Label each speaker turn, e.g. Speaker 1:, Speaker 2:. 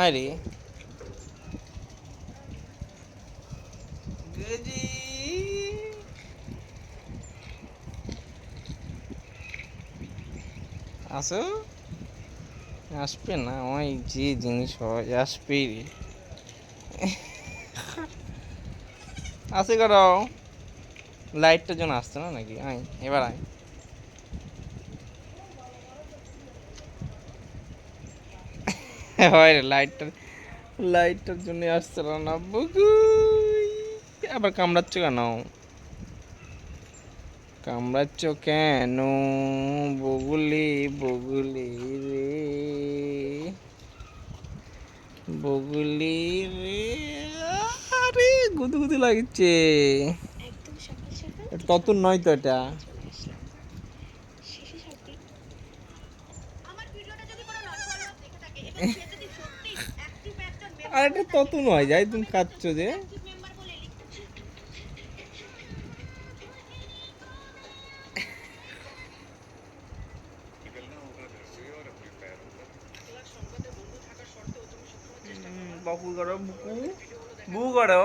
Speaker 1: আরে গজি আসো, আসবে না ওই যে জিনিস হয় আসবেই রে। আসে করো, লাইটটার জন্য আসছে না নাকি? আয় এবার আয়। হয় রে, লাইটটার জন্য আসছে না বুগুই। আবার কামড়াচ্ছ কেন? কামড়াচ্ছ কেন বগুলি? বগুলি রে, বগুলি রে। আরে গুদুগুদু লাগছে। ততুন নয় তো এটা। আর এটা ততু নয়, যাই তুমি কাঁদছো যে। বকু করো বুকু, বু করো।